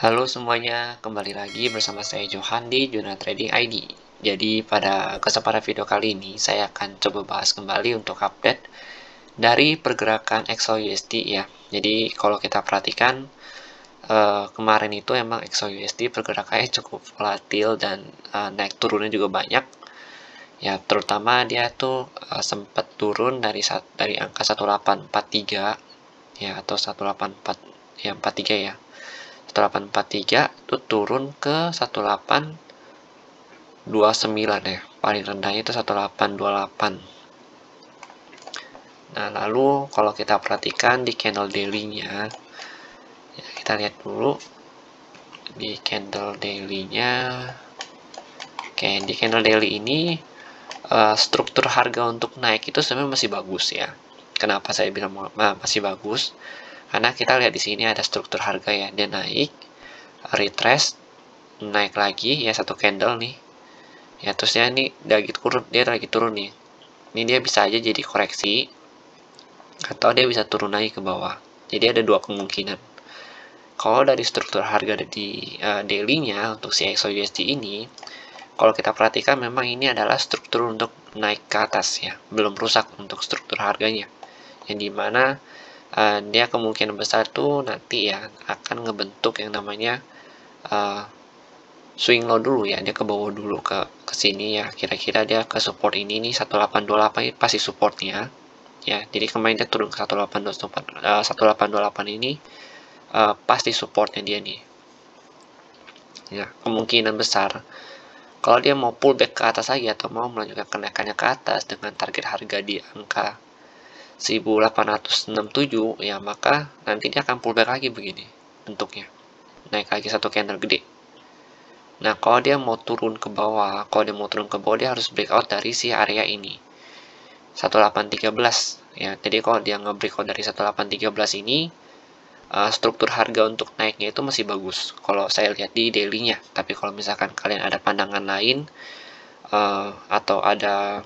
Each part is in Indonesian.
Halo semuanya, kembali lagi bersama saya Johan di Juna Trading ID. Jadi pada kesempatan video kali ini saya akan coba bahas kembali untuk update dari pergerakan XAUUSD ya. Jadi kalau kita perhatikan kemarin itu emang XAUUSD pergerakannya cukup volatil dan naik turunnya juga banyak. Ya terutama dia tuh sempat turun dari angka 1843 ya atau 184 ya 43 ya. 1843 itu turun ke 1829 ya. Paling rendahnya itu 1828. Nah, lalu kalau kita perhatikan di candle daily-nya, ya, kita lihat dulu di candle daily-nya. Oke, di candle daily ini struktur harga untuk naik itu sebenarnya masih bagus ya. Kenapa saya bilang masih bagus? Karena kita lihat di sini ada struktur harga ya, dia naik, retrace, naik lagi ya satu candle nih. Ya terusnya ini dia lagi turun nih. Ini dia bisa aja jadi koreksi atau dia bisa turun lagi ke bawah. Jadi ada dua kemungkinan. Kalau dari struktur harga di daily-nya untuk si XAUUSD ini, kalau kita perhatikan memang ini adalah struktur untuk naik ke atas ya, belum rusak untuk struktur harganya. Yang dimana dia kemungkinan besar tuh nanti ya akan ngebentuk yang namanya swing low dulu ya, dia ke bawah dulu ke sini ya, kira-kira dia ke support ini nih 1828 ini pasti supportnya ya. Jadi kemarin dia turun ke 1828 ini pasti supportnya dia nih ya. Kemungkinan besar kalau dia mau pullback ke atas lagi atau mau melanjutkan kenaikannya ke atas dengan target harga di angka 1867 ya, maka nanti dia akan pullback lagi begini bentuknya, naik lagi satu candle gede. Nah, kalau dia mau turun ke bawah, dia harus breakout dari si area ini. 1813 ya. Jadi kalau dia nge-breakout dari 1813 ini, struktur harga untuk naiknya itu masih bagus kalau saya lihat di daily-nya. Tapi kalau misalkan kalian ada pandangan lain atau ada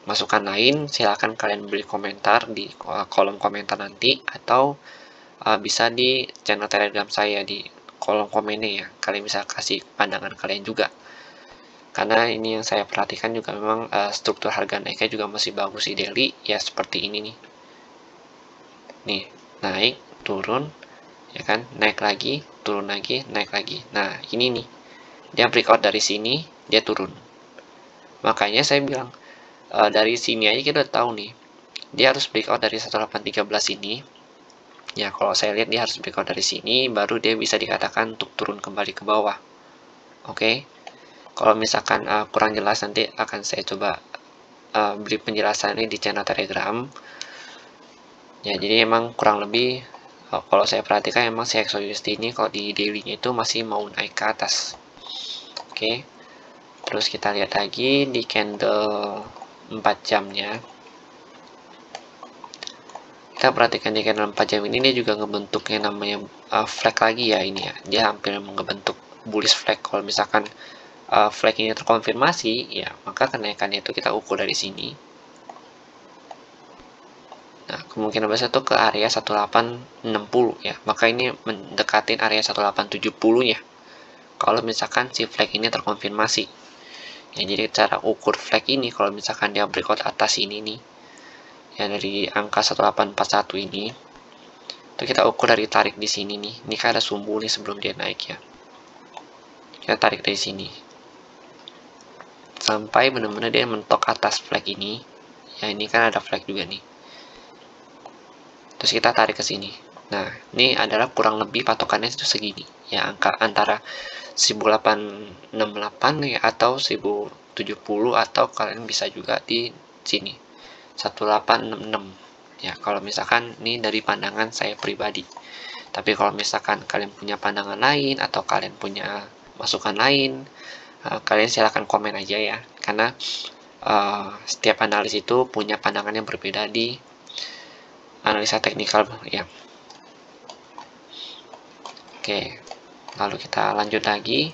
masukan lain, silakan kalian beri komentar di kolom komentar nanti, atau bisa di channel Telegram saya di kolom komennya ya. Kalian bisa kasih pandangan kalian juga. Karena ini yang saya perhatikan juga memang struktur harga naiknya juga masih bagus di daily ya, seperti ini nih. Nih, naik, turun, ya kan? Naik lagi, turun lagi, naik lagi. Nah, ini nih. Dia breakout dari sini, dia turun. Makanya saya bilang dari sini aja kita udah tahu nih. Dia harus breakout dari 1813 ini. Ya, kalau saya lihat dia harus breakout dari sini, baru dia bisa dikatakan untuk turun kembali ke bawah. Oke. Kalau misalkan kurang jelas, nanti akan saya coba beri penjelasannya di channel Telegram. Ya, jadi emang kurang lebih kalau saya perhatikan emang si XAUUSD ini kalau di daily-nya itu masih mau naik ke atas. Oke. Terus kita lihat lagi di candle 4 jamnya. Kita perhatikan di candle 4 jam ini dia juga ngebentuk yang namanya flag lagi ya ini ya. Dia hampir ngebentuk bullish flag. Kalau misalkan flag ini terkonfirmasi ya, maka kenaikannya itu kita ukur dari sini. Nah, kemungkinan besar itu ke area 1860 ya. Maka ini mendekatin area 1870 ya. Kalau misalkan si flag ini terkonfirmasi. Ya, jadi cara ukur flag ini kalau misalkan dia breakout atas ini nih. Ya, dari angka 1841 ini. Itu kita ukur dari tarik di sini nih. Ini kan ada sumbu nih sebelum dia naik ya. Kita tarik dari sini. Sampai benar-benar dia mentok atas flag ini. Ya, ini kan ada flag juga nih. Terus kita tarik ke sini. Nah, ini adalah kurang lebih patokannya itu segini. Ya, angka antara 1868 ya, atau 1070, atau kalian bisa juga di sini 1866. Ya, kalau misalkan ini dari pandangan saya pribadi. Tapi kalau misalkan kalian punya pandangan lain atau kalian punya masukan lain, kalian silahkan komen aja ya. Karena setiap analis itu punya pandangan yang berbeda di analisa teknikal ya. Oke, lalu kita lanjut lagi.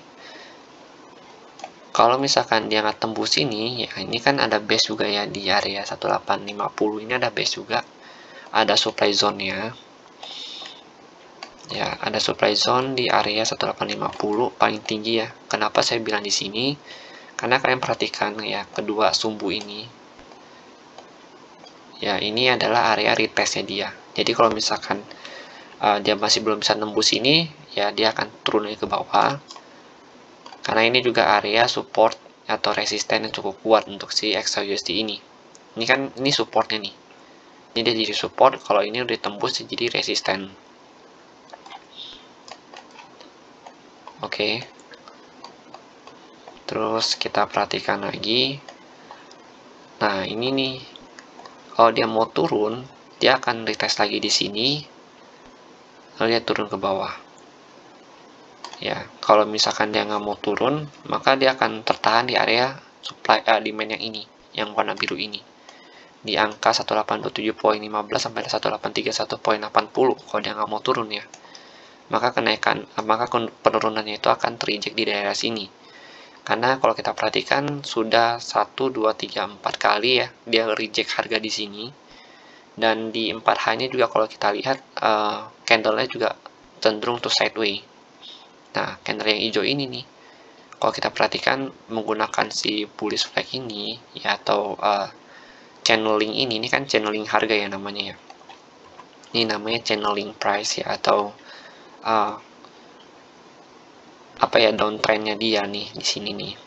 Kalau misalkan dia nggak tembus ini, ya ini kan ada base juga ya di area 1850 ini, ada base juga, ada supply zone-nya. Ya, ada supply zone di area 1850 paling tinggi ya. Kenapa saya bilang di sini? Karena kalian perhatikan ya, kedua sumbu ini. Ya, ini adalah area retestnya dia. Jadi kalau misalkan dia masih belum bisa nembus ini, ya dia akan turun ke bawah. Karena ini juga area support atau resisten yang cukup kuat untuk si XAUSD ini. Ini kan ini supportnya nih. Ini dia jadi support, kalau ini udah tembus jadi resisten. Oke. Terus kita perhatikan lagi. Nah, ini nih. Kalau dia mau turun, dia akan retest lagi di sini. Lalu dia turun ke bawah. Ya, kalau misalkan dia nggak mau turun, maka dia akan tertahan di area supply demand yang ini, yang warna biru ini. Di angka 1827.15 sampai 1831.80 kalau dia nggak mau turun ya. Maka penurunannya itu akan tereject di daerah sini. Karena kalau kita perhatikan sudah 1 2 3 4 kali ya dia reject harga di sini. Dan di 4H-nya juga kalau kita lihat candle-nya juga cenderung to sideways. Nah, candle yang hijau ini nih, kalau kita perhatikan menggunakan si bullish flag ini ya, atau channeling ini kan channeling harga ya namanya ya. Ini namanya channeling price ya, atau apa ya, downtrendnya dia nih di sini nih.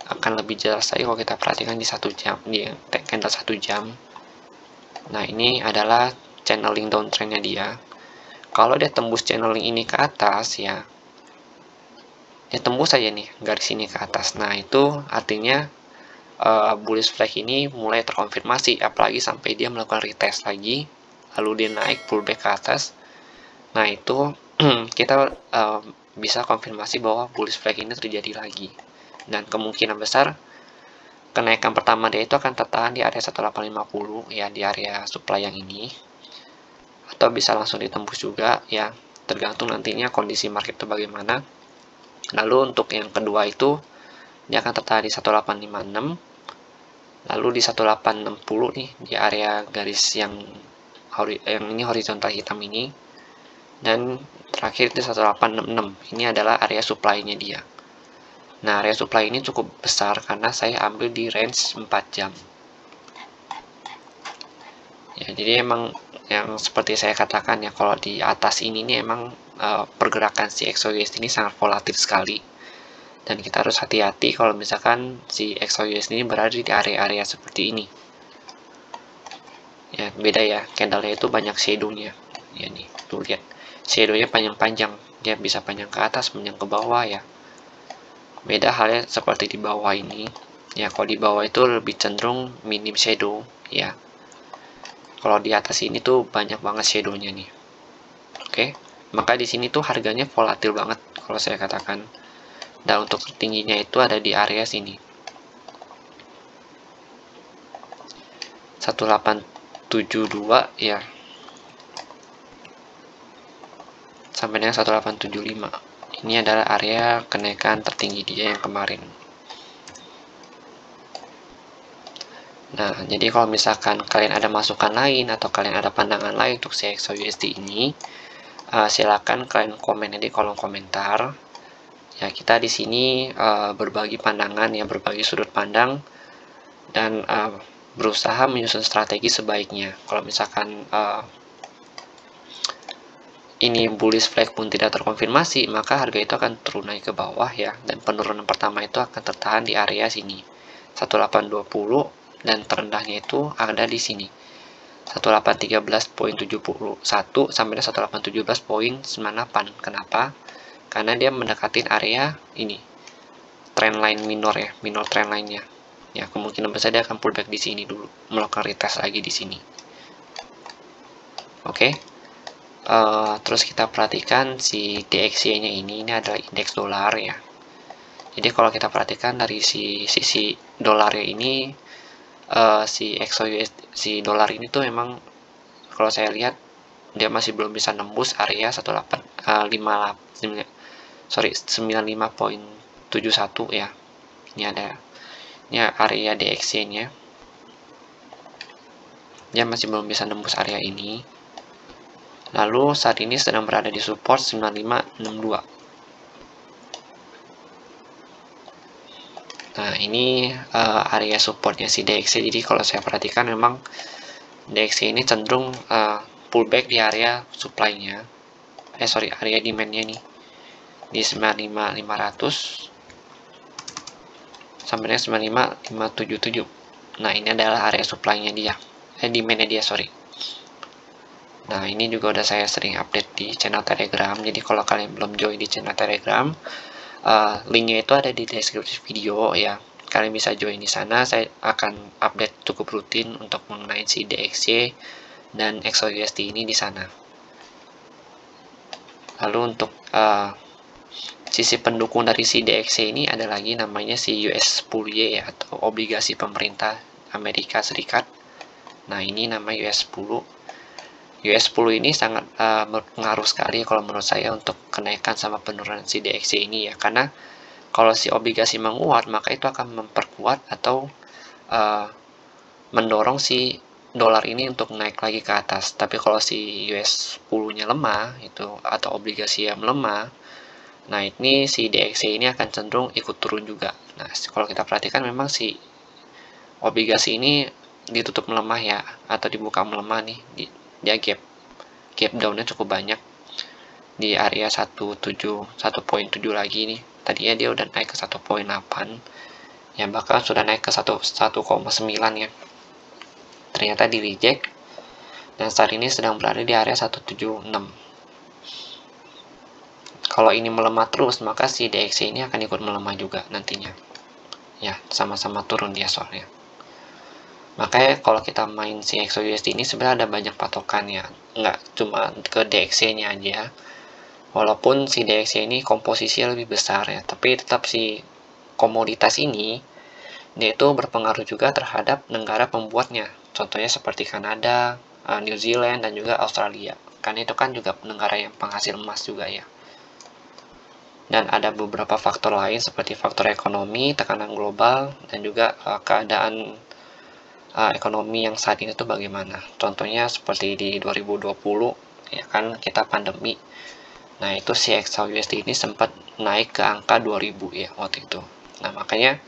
Akan lebih jelas lagi kalau kita perhatikan di 1 jam, di candle 1 jam. Nah, ini adalah channeling downtrendnya dia. Kalau dia tembus channeling ini ke atas ya, dia tembus saja nih garis ini ke atas. Nah, itu artinya bullish flag ini mulai terkonfirmasi, apalagi sampai dia melakukan retest lagi, lalu dia naik pullback ke atas. Nah, itu kita bisa konfirmasi bahwa bullish flag ini terjadi lagi. Dan kemungkinan besar kenaikan pertama dia itu akan tertahan di area 1850 ya, di area supply yang ini, atau bisa langsung ditembus juga ya, tergantung nantinya kondisi market itu bagaimana. Lalu untuk yang kedua itu dia akan tertahan di 1856, lalu di 1860 nih di area garis yang ini horizontal hitam ini, dan terakhir di 1866. Ini adalah area supply-nya dia. Nah, area supply ini cukup besar karena saya ambil di range 4 jam. Ya, jadi emang yang seperti saya katakan ya, kalau di atas ini nih emang pergerakan si XAUSD ini sangat volatil sekali. Dan kita harus hati-hati kalau misalkan si XAUSD ini berada di area-area seperti ini. Ya, beda ya, candle-nya itu banyak shadow-nya. Ya nih, tuh lihat. Shadow-nya panjang-panjang. Dia bisa panjang ke atas, panjang ke bawah ya. Beda halnya seperti di bawah ini. Ya, kalau di bawah itu lebih cenderung minim shadow ya. Kalau di atas ini tuh banyak banget shadow-nya nih. Oke. Maka di sini tuh harganya volatil banget kalau saya katakan. Dan untuk tertingginya itu ada di area sini. 1872 ya. Sampai dengan 1875. Ini adalah area kenaikan tertinggi dia yang kemarin. Nah, jadi kalau misalkan kalian ada masukan lain atau kalian ada pandangan lain untuk si XAUSD ini, silakan kalian komen di kolom komentar. Ya, kita di sini berbagi pandangan ya, berbagi sudut pandang, dan berusaha menyusun strategi sebaiknya. Kalau misalkan ini bullish flag pun tidak terkonfirmasi, maka harga itu akan turun naik ke bawah ya, dan penurunan pertama itu akan tertahan di area sini 1820, dan terendahnya itu ada di sini 1813.71 sampai 1817.98. Kenapa? Karena dia mendekati area ini trendline minor ya, minor trendline-nya. Ya, kemungkinan besar dia akan pullback di sini dulu, melakukan retest lagi di sini. Oke. Terus kita perhatikan si DXY-nya ini adalah indeks dolar ya. Jadi kalau kita perhatikan dari sisi dolarnya ini, si XAUSD, si dolar ini tuh memang kalau saya lihat dia masih belum bisa nembus area 95.71 ya. Ini area DXY-nya. Dia masih belum bisa nembus area ini. Lalu saat ini sedang berada di support 9562. Nah, ini area supportnya si DXY. Jadi kalau saya perhatikan memang DXY ini cenderung pullback di area supply-nya. Area demand-nya nih. Di 95500 sampai dengan 95577. Nah, ini adalah area supply-nya dia. Demand-nya dia, sorry. Nah, ini juga udah saya sering update di channel Telegram. Jadi kalau kalian belum join di channel Telegram, linknya itu ada di deskripsi video ya. Kalian bisa join di sana. Saya akan update cukup rutin untuk mengenai si DXY dan XAUUSD ini di sana. Lalu untuk sisi pendukung dari si DXY ini ada lagi namanya si US10Y ya, atau obligasi pemerintah Amerika Serikat. Nah, ini nama US10. US10 ini sangat berpengaruh sekali kalau menurut saya untuk kenaikan sama penurunan si DXY ini ya, karena kalau si obligasi menguat maka itu akan memperkuat atau mendorong si dolar ini untuk naik lagi ke atas. Tapi kalau si US10-nya lemah itu atau obligasi yang melemah, nah ini si DXY ini akan cenderung ikut turun juga. Nah, kalau kita perhatikan memang si obligasi ini ditutup melemah ya, atau dibuka melemah nih, dia gap downnya cukup banyak di area 1.7 lagi nih. Tadinya dia udah naik ke 1.8 ya, bahkan sudah naik ke 1,9 ya. Ternyata di reject dan saat ini sedang berada di area 176. Kalau ini melemah terus maka si DXY ini akan ikut melemah juga nantinya ya, sama-sama turun dia soalnya. Makanya kalau kita main si XAUUSD ini sebenarnya ada banyak patokan ya, nggak cuma ke DXY-nya aja. Walaupun si DXY ini komposisinya lebih besar ya, tapi tetap si komoditas ini dia itu berpengaruh juga terhadap negara pembuatnya. Contohnya seperti Kanada, New Zealand, dan juga Australia. Karena itu kan juga negara yang penghasil emas juga ya. Dan ada beberapa faktor lain seperti faktor ekonomi, tekanan global, dan juga keadaan ekonomi yang saat ini tuh bagaimana. Contohnya seperti di 2020 ya kan kita pandemi. Nah, itu si XAUUSD ini sempat naik ke angka 2000 ya waktu itu. Nah, makanya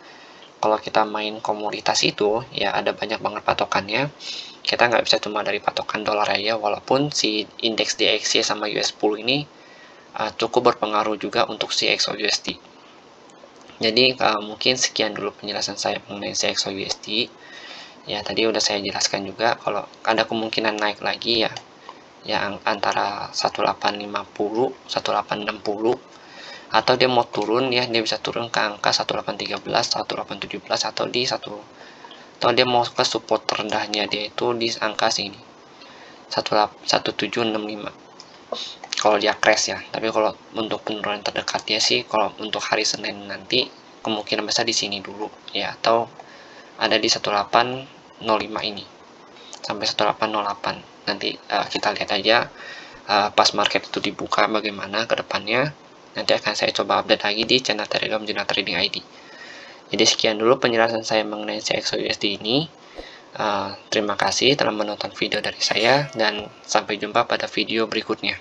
kalau kita main komoditas itu ya ada banyak banget patokannya. Kita nggak bisa cuma dari patokan dolar aja, walaupun si indeks DXY sama US10 ini cukup berpengaruh juga untuk si XAUUSD. Jadi mungkin sekian dulu penjelasan saya mengenai si XAUUSD. Ya, tadi udah saya jelaskan juga kalau ada kemungkinan naik lagi ya, yang antara 1850, 1860, atau dia mau turun ya, dia bisa turun ke angka 1813, 1817, atau dia mau ke support terendahnya dia itu di angka sini 1765 kalau dia crash ya. Tapi kalau untuk penurunan terdekatnya sih, kalau untuk hari Senin nanti kemungkinan besar di sini dulu ya, atau ada di 1805 ini sampai 1808. Nanti kita lihat aja pas market itu dibuka bagaimana ke depannya. Nanti akan saya coba update lagi di channel Telegram Juna Trading ID. Jadi sekian dulu penjelasan saya mengenai XAUUSD ini. Terima kasih telah menonton video dari saya dan sampai jumpa pada video berikutnya.